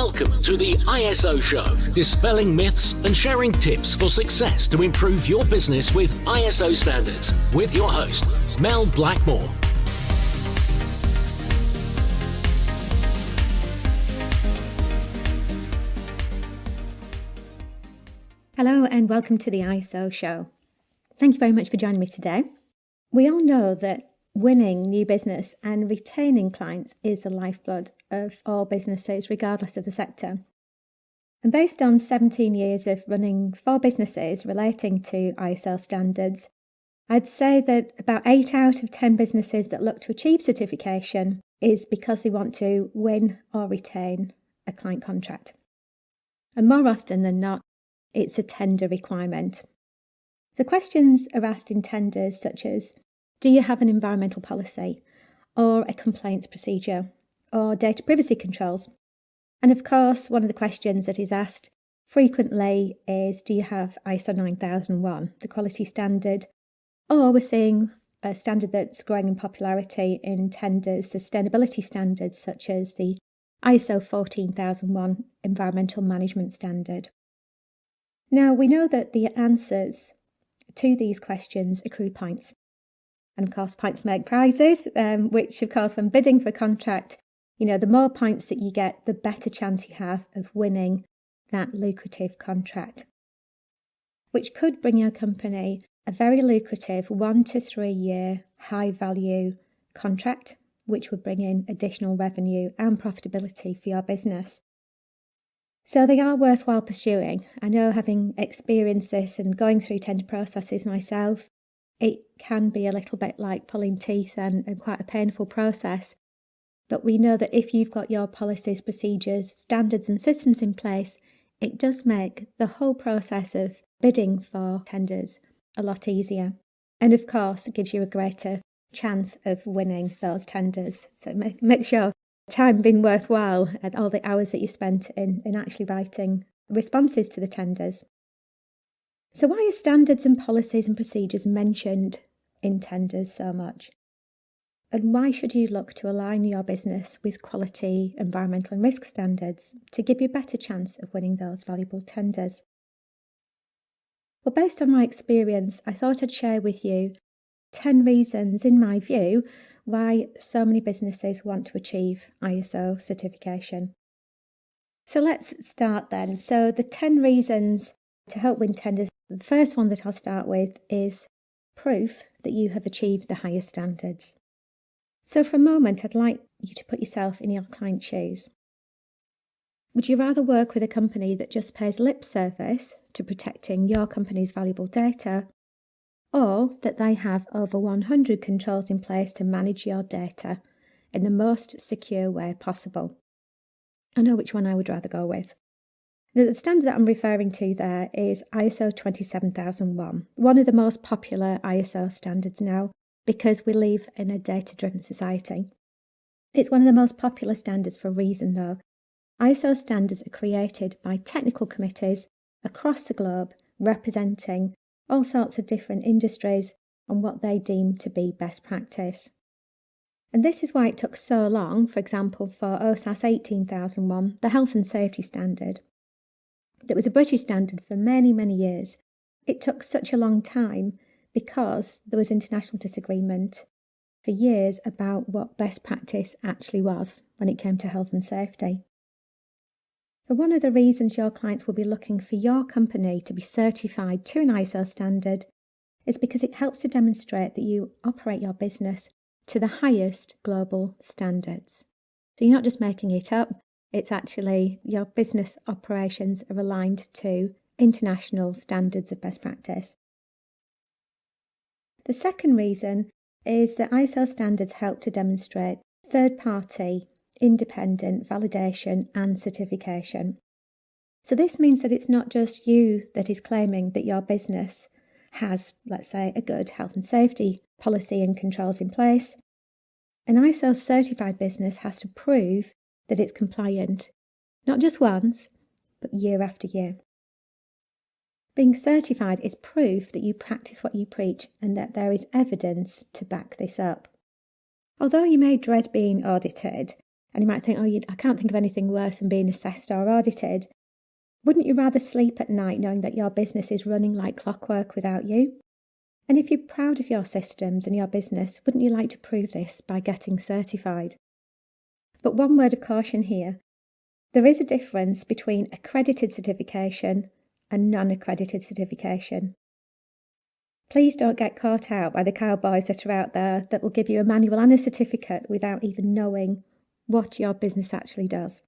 Welcome to the ISO Show, dispelling myths and sharing tips for success to improve your business with ISO standards, with your host, Mel Blackmore. Hello and welcome to the ISO Show. Thank you very much for joining me today. We all know that winning new business and retaining clients is the lifeblood of all businesses, regardless of the sector. And based on 17 years of running 4 businesses relating to ISO standards, I'd say that about 8 out of 10 businesses that look to achieve certification is because they want to win or retain a client contract. And more often than not, it's a tender requirement. The questions are asked in tenders such as, do you have an environmental policy or a complaints procedure or data privacy controls? And of course, one of the questions that is asked frequently is, do you have ISO 9001, the quality standard? Or we're seeing a standard that's growing in popularity in tenders, sustainability standards such as the ISO 14001 environmental management standard. Now, we know that the answers to these questions accrue points. And of course, points make prizes, which of course, when bidding for a contract, the more points that you get, the better chance you have of winning that lucrative contract, which could bring your company a very lucrative 1 to 3 year high value contract, which would bring in additional revenue and profitability for your business. So they are worthwhile pursuing. I know, having experienced this and going through tender processes myself, it can be a little bit like pulling teeth and quite a painful process. But we know that if you've got your policies, procedures, standards and systems in place, it does make the whole process of bidding for tenders a lot easier. And of course, it gives you a greater chance of winning those tenders. So it makes your time been worthwhile and all the hours that you spent in actually writing responses to the tenders. So why are standards and policies and procedures mentioned in tenders so much? And why should you look to align your business with quality, environmental and risk standards to give you a better chance of winning those valuable tenders? Well, based on my experience, I thought I'd share with you 10 reasons, in my view, why so many businesses want to achieve ISO certification. So let's start then. So the 10 reasons to help win tenders, the first one that I'll start with is proof that you have achieved the highest standards. So for a moment, I'd like you to put yourself in your client's shoes. Would you rather work with a company that just pays lip service to protecting your company's valuable data, or that they have over 100 controls in place to manage your data in the most secure way possible? I know which one I would rather go with. Now, the standard that I'm referring to there is ISO 27001, one of the most popular ISO standards now, because we live in a data-driven society. It's one of the most popular standards for a reason, though. ISO standards are created by technical committees across the globe representing all sorts of different industries on what they deem to be best practice. And this is why it took so long, for example, for OSAS 18001, the health and safety standard, that was a British standard for many, many years. It took such a long time because there was international disagreement for years about what best practice actually was when it came to health and safety. So one of the reasons your clients will be looking for your company to be certified to an ISO standard is because it helps to demonstrate that you operate your business to the highest global standards. So you're not just making it up, it's actually your business operations are aligned to international standards of best practice. The second reason is that ISO standards help to demonstrate third-party independent validation and certification. So this means that it's not just you that is claiming that your business has, let's say, a good health and safety policy and controls in place. An ISO certified business has to prove that it's compliant, not just once, but year after year. Being certified is proof that you practice what you preach and that there is evidence to back this up. Although you may dread being audited, And you might think, I can't think of anything worse than being assessed or audited. Wouldn't you rather sleep at night knowing that your business is running like clockwork without you? And if you're proud of your systems and your business, wouldn't you like to prove this by getting certified? But one word of caution here. There is a difference between accredited certification and non-accredited certification. Please don't get caught out by the cowboys that are out there that will give you a manual and a certificate without even knowing what your business actually does.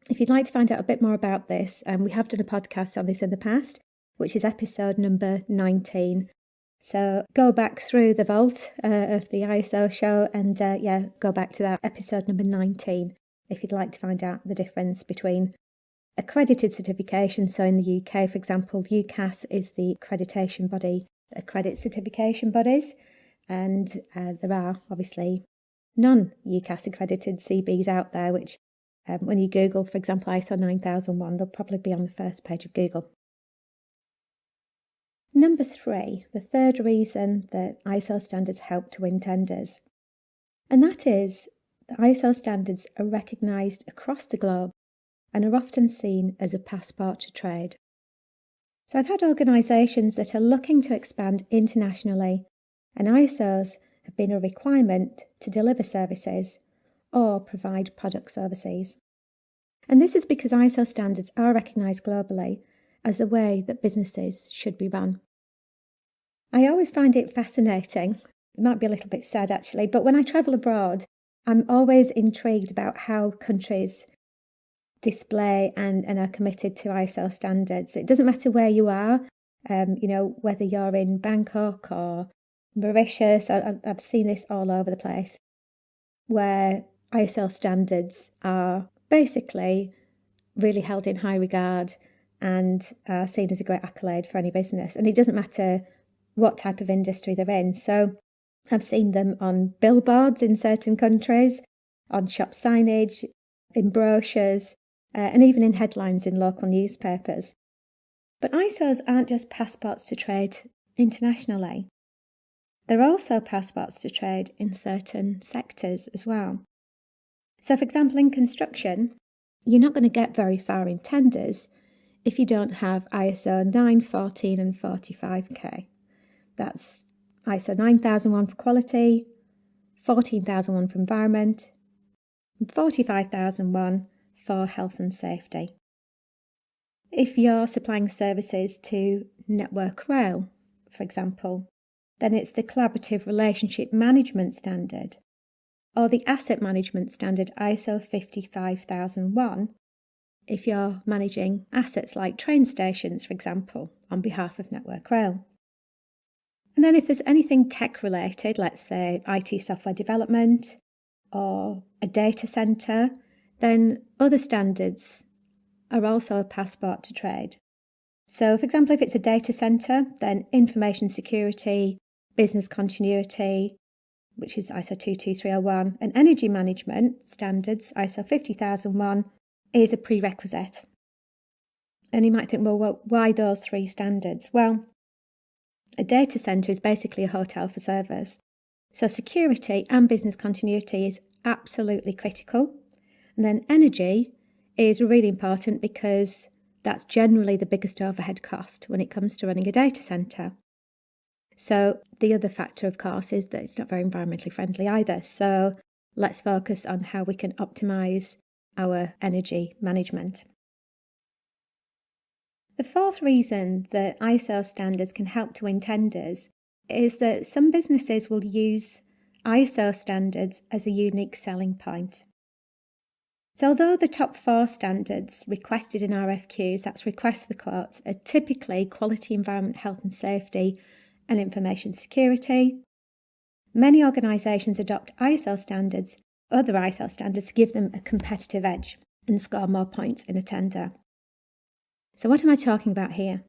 If you'd like to find out a bit more about this, we have done a podcast on this in the past, which is episode number 19. So go back through the vault of the ISO show and go back to that episode number 19 if you'd like to find out the difference between accredited certification. So in the UK, for example, UCAS is the accreditation body that accredits certification bodies, and there are obviously non-UCAS accredited CBs out there, which when you Google, for example, ISO 9001, they'll probably be on the first page of Google. Number 3, the third reason that ISO standards help to win tenders. And that is that ISO standards are recognised across the globe and are often seen as a passport to trade. So I've had organisations that are looking to expand internationally, and ISOs have been a requirement to deliver services or provide products overseas. And this is because ISO standards are recognised globally as a way that businesses should be run. I always find it fascinating, it might be a little bit sad actually, but when I travel abroad, I'm always intrigued about how countries display and are committed to ISO standards. It doesn't matter where you are, whether you're in Bangkok or Mauritius, I've seen this all over the place, where ISO standards are basically really held in high regard and are seen as a great accolade for any business. And it doesn't matter what type of industry they're in. So I've seen them on billboards in certain countries, on shop signage, in brochures, and even in headlines in local newspapers. But ISOs aren't just passports to trade internationally. They're also passports to trade in certain sectors as well. So, for example, in construction, you're not going to get very far in tenders if you don't have ISO 9, 14 and 45K. That's ISO 9001 for quality, 14001 for environment, and 45001 for health and safety. If you're supplying services to Network Rail, for example, then it's the Collaborative Relationship Management Standard or the Asset Management Standard ISO 55001 if you're managing assets like train stations, for example, on behalf of Network Rail. And then if there's anything tech-related, let's say IT software development or a data centre, then other standards are also a passport to trade. So, for example, if it's a data centre, then information security, business continuity, which is ISO 22301, and energy management standards, ISO 50001, is a prerequisite. And you might think, well, why those 3 standards? Well, a data centre is basically a hotel for servers. So security and business continuity is absolutely critical. And then energy is really important because that's generally the biggest overhead cost when it comes to running a data centre. So the other factor, of course, is that it's not very environmentally friendly either. So let's focus on how we can optimise our energy management. The fourth reason that ISO standards can help to win tenders is that some businesses will use ISO standards as a unique selling point. So although the top 4 standards requested in RFQs, that's requests for quotes, are typically quality, environment, health and safety and information security, many organisations adopt ISO standards, other ISO standards, to give them a competitive edge and score more points in a tender. So what am I talking about here?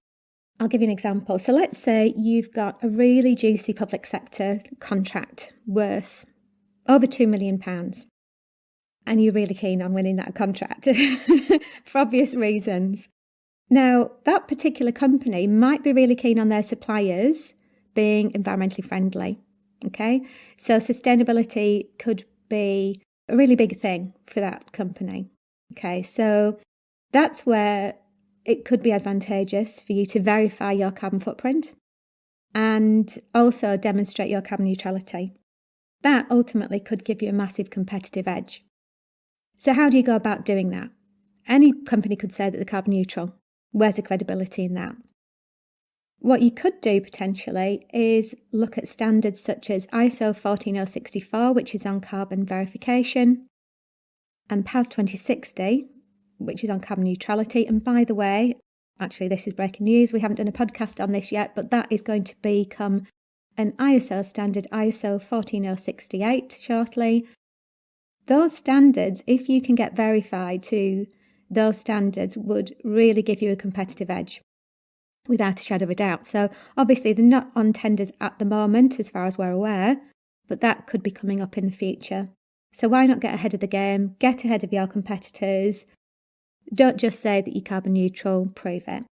I'll give you an example. So let's say you've got a really juicy public sector contract worth over £2 million. And you're really keen on winning that contract for obvious reasons. Now, that particular company might be really keen on their suppliers being environmentally friendly, okay? So sustainability could be a really big thing for that company. Okay, so that's where it could be advantageous for you to verify your carbon footprint and also demonstrate your carbon neutrality. That ultimately could give you a massive competitive edge. So how do you go about doing that? Any company could say that they're carbon neutral. Where's the credibility in that? What you could do potentially is look at standards such as ISO 14064, which is on carbon verification, and PAS 2060, which is on carbon neutrality. And by the way, actually this is breaking news, we haven't done a podcast on this yet, but that is going to become an ISO standard, ISO 14068 shortly. Those standards, if you can get verified to those standards, would really give you a competitive edge, without a shadow of a doubt. So obviously they're not on tenders at the moment, as far as we're aware, but that could be coming up in the future. So why not get ahead of the game, get ahead of your competitors? Don't just say that you're carbon neutral, prove it.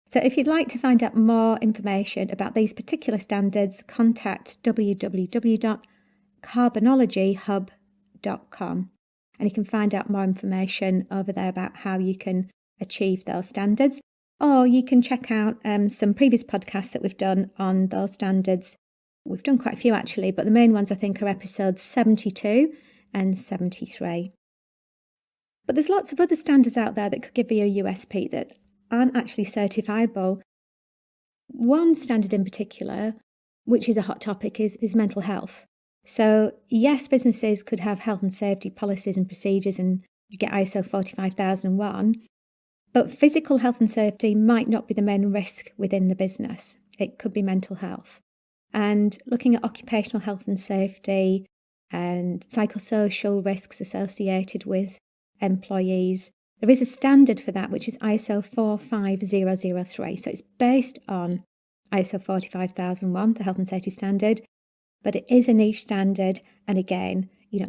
So if you'd like to find out more information about these particular standards, contact www.carbonologyhub.com, and you can find out more information over there about how you can achieve those standards. Or you can check out some previous podcasts that we've done on those standards. We've done quite a few actually, but the main ones I think are episodes 72 and 73. But there's lots of other standards out there that could give you a USP that aren't actually certifiable. One standard in particular, which is a hot topic, is mental health. So yes, businesses could have health and safety policies and procedures and you get ISO 45001, but physical health and safety might not be the main risk within the business. It could be mental health. And looking at occupational health and safety and psychosocial risks associated with employees, there is a standard for that, which is ISO 45003. So it's based on ISO 45001, the health and safety standard, but it is a niche standard. And again,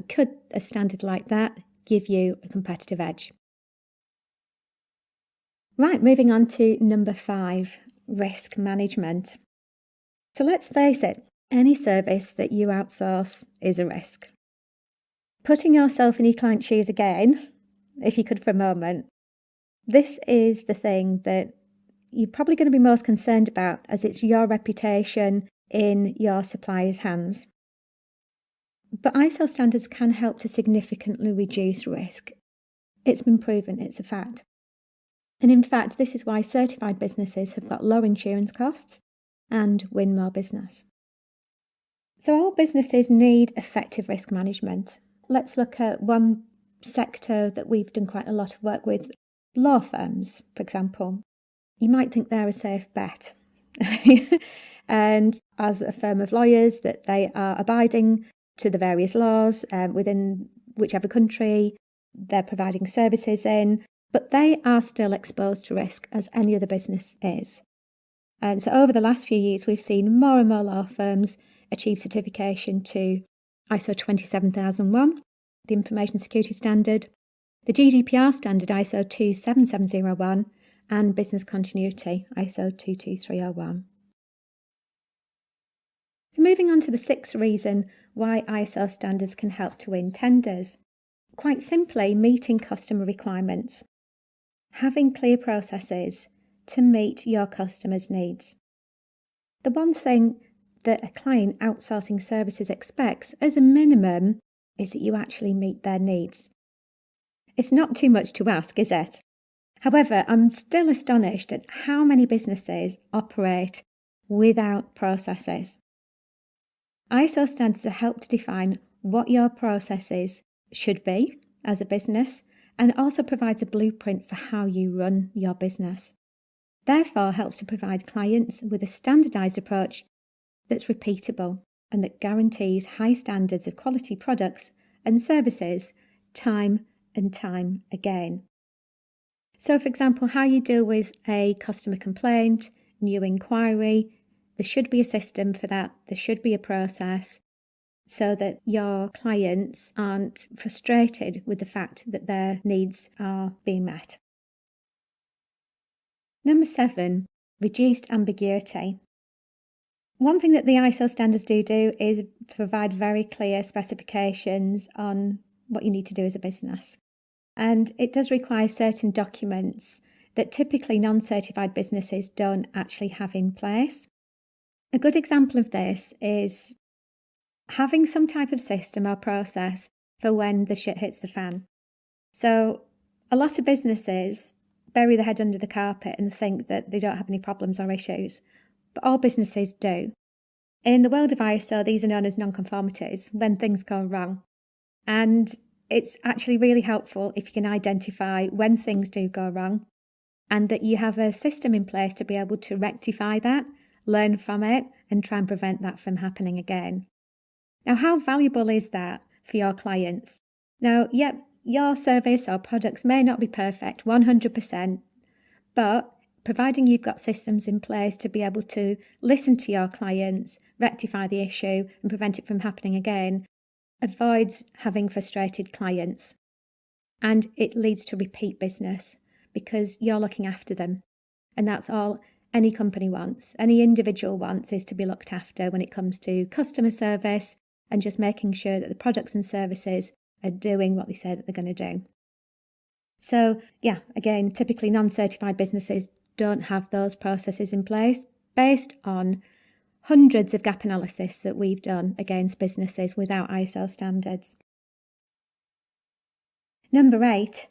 could a standard like that give you a competitive edge? Right, moving on to number 5, risk management. So let's face it, any service that you outsource is a risk. Putting yourself in your client's shoes again, if you could for a moment, this is the thing that you're probably going to be most concerned about, as it's your reputation in your supplier's hands. But ISO standards can help to significantly reduce risk. It's been proven, it's a fact. And in fact, this is why certified businesses have got low insurance costs and win more business. So all businesses need effective risk management. Let's look at one sector that we've done quite a lot of work with, law firms, for example. You might think they're a safe bet. And as a firm of lawyers, that they are abiding to the various laws within whichever country they're providing services in, but they are still exposed to risk as any other business is. And so over the last few years, we've seen more and more law firms achieve certification to ISO 27001, the Information Security Standard, the GDPR standard ISO 27701, and business continuity ISO 22301. So moving on to the 6th reason why ISO standards can help to win tenders. Quite simply, meeting customer requirements. Having clear processes to meet your customers' needs. The one thing that a client outsourcing services expects as a minimum is that you actually meet their needs. It's not too much to ask, is it? However, I'm still astonished at how many businesses operate without processes. ISO standards help to define what your processes should be as a business, and it also provides a blueprint for how you run your business. Therefore, helps to provide clients with a standardised approach that's repeatable and that guarantees high standards of quality products and services time and time again. So, for example, how you deal with a customer complaint, new inquiry, there should be a system for that, there should be a process, so that your clients aren't frustrated with the fact that their needs are being met. Number 7, reduced ambiguity. One thing that the ISO standards do is provide very clear specifications on what you need to do as a business. And it does require certain documents that typically non-certified businesses don't actually have in place. A good example of this is having some type of system or process for when the shit hits the fan. So a lot of businesses bury their head under the carpet and think that they don't have any problems or issues, but all businesses do. In the world of ISO, these are known as non-conformities, when things go wrong. And it's actually really helpful if you can identify when things do go wrong and that you have a system in place to be able to rectify that, learn from it, and try and prevent that from happening again. Now, how valuable is that for your clients? Now, yep, your service or products may not be perfect 100%, but providing you've got systems in place to be able to listen to your clients, rectify the issue, and prevent it from happening again, avoids having frustrated clients. And it leads to repeat business because you're looking after them. And that's all any company wants, any individual wants, is to be looked after when it comes to customer service and just making sure that the products and services are doing what they say that they're going to do. So, yeah, again, typically non-certified businesses don't have those processes in place based on hundreds of gap analysis that we've done against businesses without ISO standards. Number 8,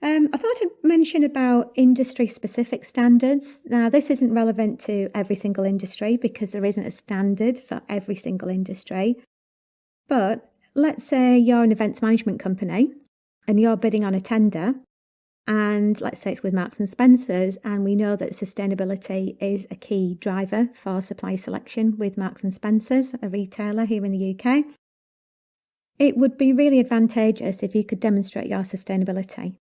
I thought I'd mention about industry-specific standards. Now, this isn't relevant to every single industry because there isn't a standard for every single industry. But let's say you're an events management company and you're bidding on a tender, and let's say it's with Marks and Spencer's, and we know that sustainability is a key driver for supply selection with Marks and Spencer's, a retailer here in the UK. It would be really advantageous if you could demonstrate your sustainability.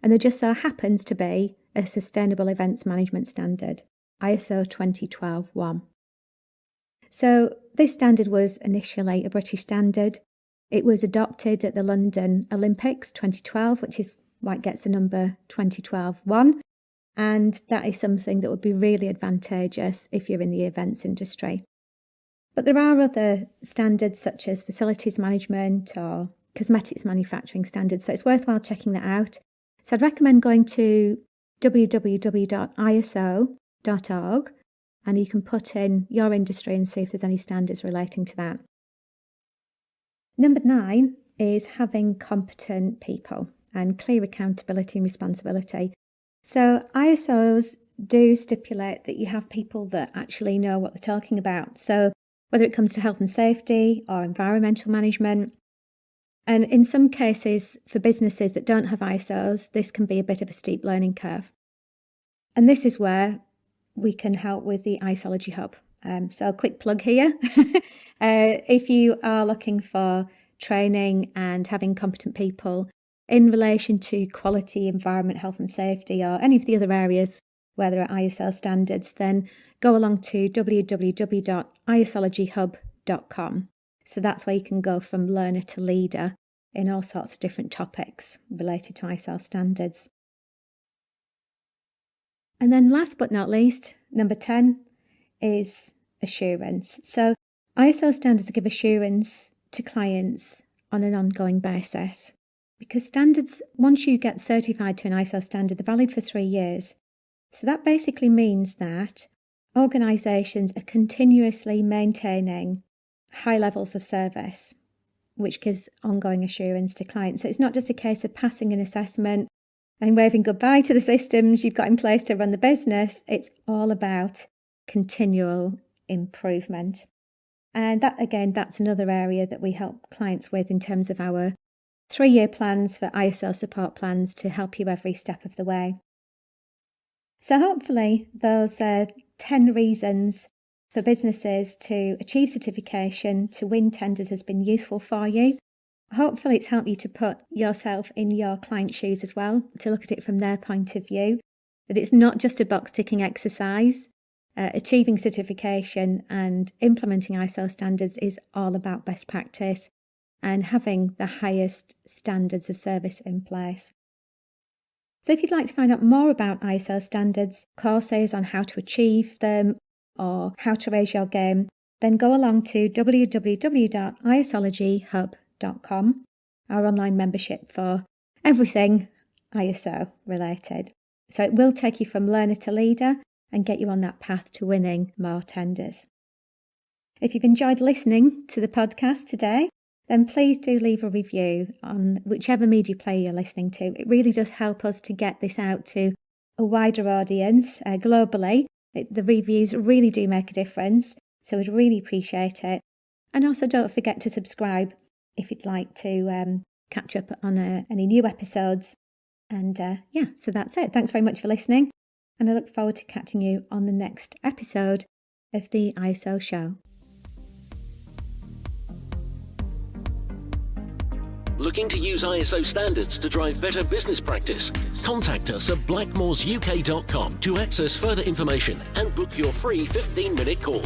And there just so happens to be a Sustainable Events Management Standard, ISO 2012-1. So this standard was initially a British standard. It was adopted at the London Olympics 2012, which is why it gets the number 2012-1. And that is something that would be really advantageous if you're in the events industry. But there are other standards such as facilities management or cosmetics manufacturing standards, so it's worthwhile checking that out. So I'd recommend going to www.iso.org and you can put in your industry and see if there's any standards relating to that. Number 9 is having competent people and clear accountability and responsibility. So ISOs do stipulate that you have people that actually know what they're talking about. So whether it comes to health and safety or environmental management. And in some cases, for businesses that don't have ISOs, this can be a bit of a steep learning curve. And this is where we can help with the Isology Hub. So a quick plug here. If you are looking for training and having competent people in relation to quality, environment, health and safety, or any of the other areas where there are ISO standards, then go along to www.isologyhub.com. So that's where you can go from learner to leader in all sorts of different topics related to ISO standards. And then last but not least, number 10 is assurance. So ISO standards give assurance to clients on an ongoing basis because standards, once you get certified to an ISO standard, they're valid for 3 years. So that basically means that organisations are continuously maintaining high levels of service, which gives ongoing assurance to clients. So it's not just a case of passing an assessment and waving goodbye to the systems you've got in place to run the business. It's all about continual improvement. And that, again, that's another area that we help clients with in terms of our 3-year plans for ISO support plans to help you every step of the way. So hopefully those 10 reasons for businesses to achieve certification, to win tenders has been useful for you. Hopefully it's helped you to put yourself in your client's shoes as well, to look at it from their point of view, that it's not just a box ticking exercise. Achieving certification and implementing ISO standards is all about best practice and having the highest standards of service in place. So if you'd like to find out more about ISO standards, courses on how to achieve them or how to raise your game, then go along to www.isologyhub.com our online membership for everything ISO related. So it will take you from learner to leader and get you on that path to winning more tenders. If you've enjoyed listening to the podcast today, then please do leave a review on whichever media player you're listening to. It really does help us to get this out to a wider audience globally. The reviews really do make a difference, so we'd really appreciate it. And also don't forget to subscribe if you'd like to catch up on any new episodes. And so that's it. Thanks very much for listening, and I look forward to catching you on the next episode of the ISO show. Looking to use ISO standards to drive better business practice? Contact us at blackmoresuk.com to access further information and book your free 15-minute call.